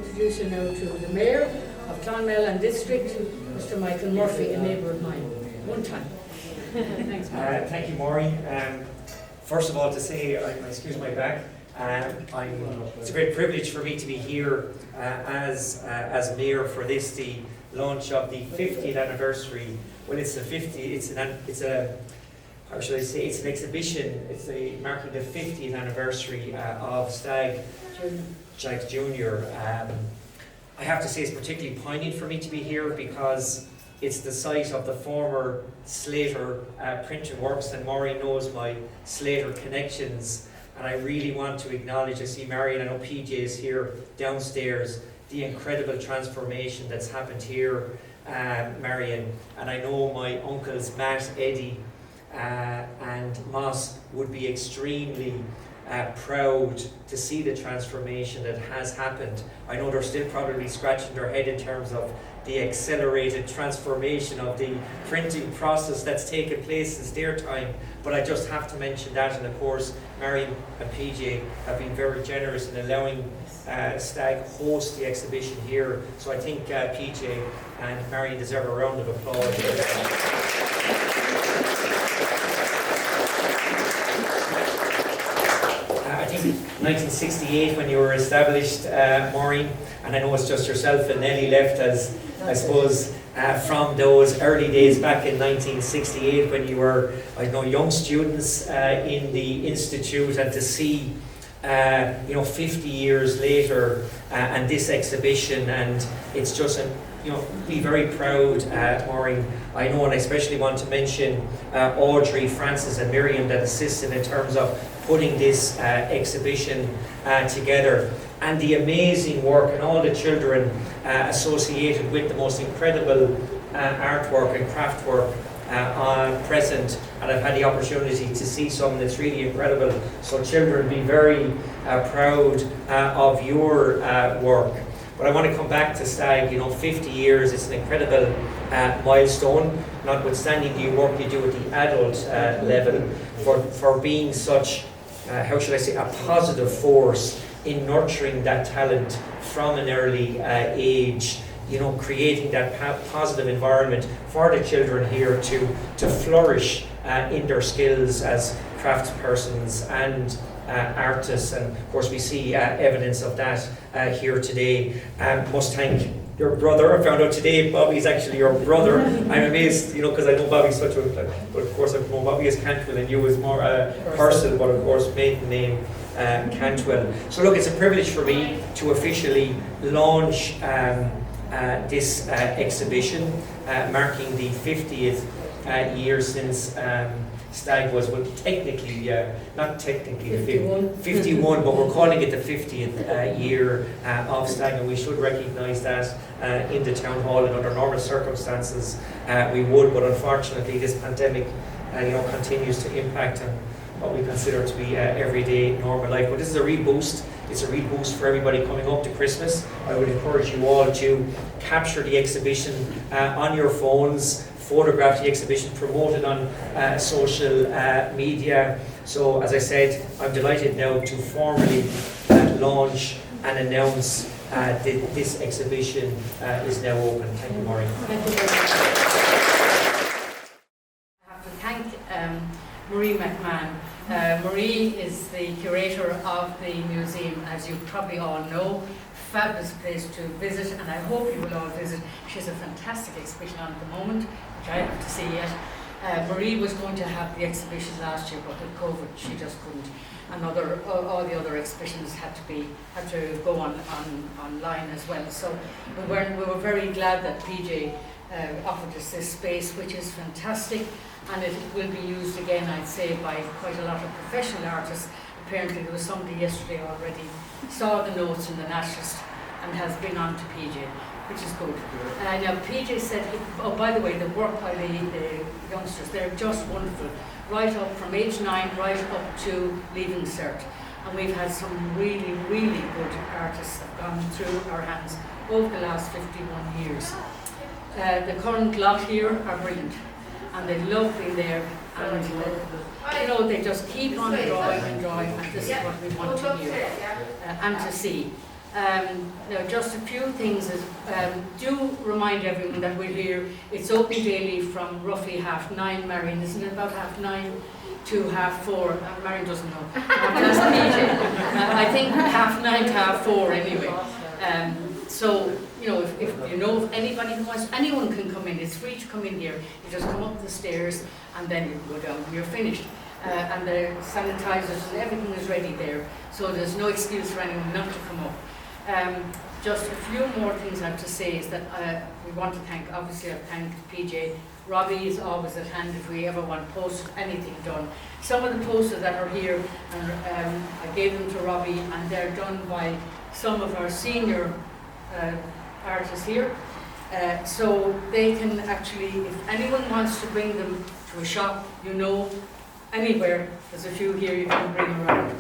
introduce you now to the Mayor of Clonmel and District, Mr. Michael Murphy, a neighbour of mine. One time. Thanks, thank you, Maureen. First of all, to say, I excuse my back. It's a great privilege for me to be here as Mayor for this, the launch of the 50th anniversary. Well, it's a 50. How should I say? It's an exhibition. It's marking the 50th anniversary of STAG Junior. I have to say it's particularly poignant for me to be here because it's the site of the former Slater printing works, and Maureen knows my Slater connections. And I really want to acknowledge, I see Marion, I know PJ is here downstairs, the incredible transformation that's happened here, Marion. And I know my uncles Matt, Eddie and Moss would be extremely proud to see the transformation that has happened. I know they're still probably scratching their head in terms of the accelerated transformation of the printing process that's taken place since their time, but I just have to mention that. And of course, Marion and PJ have been very generous in allowing STAG host the exhibition here. So I think PJ and Marion deserve a round of applause. I think 1968 when you were established, Maureen, and I know it's just yourself and Nellie left as, I suppose, from those early days back in 1968 when you were, I know, young students in the Institute, and to see 50 years later and this exhibition, and it's just be very proud, Maureen. I know, and I especially want to mention Audrey, Francis and Miriam that assisted in terms of putting this exhibition together, and the amazing work and all the children associated with the most incredible artwork and craft work present, and I've had the opportunity to see some that's really incredible. So children, be very proud of your work. But I want to come back to STAG. 50 years, it's an incredible milestone, notwithstanding the work you do at the adult level, for being such, how should I say, a positive force in nurturing that talent from an early age, creating that positive environment for the children here to flourish in their skills as craftspersons and artists. And of course we see evidence of that here today. Must thank your brother. I found out today Bobby's actually your brother. I'm amazed, because I know Bobby's such a, but of course I've known Bobby as Cantwell and you as more Purcell, but of course maiden name Cantwell. So look, it's a privilege for me to officially launch this exhibition marking the 50th year since STAG was, well, technically, not technically 51, but we're calling it the 50th year of STAG, and we should recognise that in the town hall. And under normal circumstances we would, but unfortunately this pandemic continues to impact on what we consider to be everyday normal life. But this is a real boost. It's a real boost for everybody coming up to Christmas. I would encourage you all to capture the exhibition on your phones, photograph the exhibition, promote it on social media. So as I said, I'm delighted now to formally launch and announce that this exhibition is now open. Thank you, Maureen. Thank you very much. I have to thank Marie McMahon. Marie is the curator of the museum, as you probably all know. Fabulous place to visit, and I hope you will all visit. She has a fantastic exhibition on at the moment, which I have to see yet. Marie was going to have the exhibition last year, but with COVID she just couldn't. And all the other exhibitions had to go online as well. So we were very glad that PJ offered us this space, which is fantastic, and it will be used again, I'd say, by quite a lot of professional artists. Apparently there was somebody yesterday already saw the notes in the Nationalist and has been on to PJ, which is good. Now PJ said, oh, by the way, the work by the youngsters, they're just wonderful, right up from age 9 right up to leaving cert. And we've had some really, really good artists that have gone through our hands over the last 51 years. The current lot here are brilliant, and they love being there, and they just keep on drawing and drawing, and this is what we want to hear and to see. Now, just a few things. Do remind everyone that we're here. It's open daily from roughly 9:30, Marion, isn't it? About 9:30 to 4:30. Marion doesn't know. That's PJ. I think 9:30 to 4:30 anyway. So, you know, if you know of anybody who wants, anyone can come in. It's free to come in here. You just come up the stairs and then you go down and you're finished. And the sanitizers and everything is ready there. So there's no excuse for anyone not to come up. Just a few more things I have to say is that we want to thank, obviously I've thanked PJ. Robbie is always at hand if we ever want posters, anything done. Some of the posters that are here, I gave them to Robbie, and they're done by some of our senior artists here. So they can actually, if anyone wants to bring them to a shop, you know, anywhere, there's a few here you can bring around.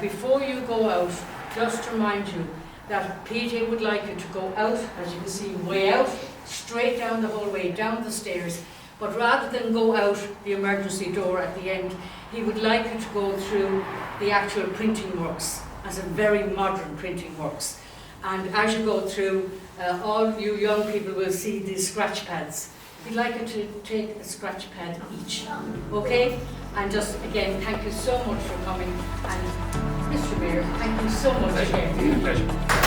Before you go out, just to remind you that PJ would like you to go out, as you can see, way out, straight down the hallway, down the stairs, but rather than go out the emergency door at the end, he would like you to go through the actual printing works, as a very modern printing works. And as you go through, all you young people will see these scratch pads. He'd like you to take a scratch pad each, okay? And just again, thank you so much for coming, and Mr. Mayor, thank you so much again. Pleasure.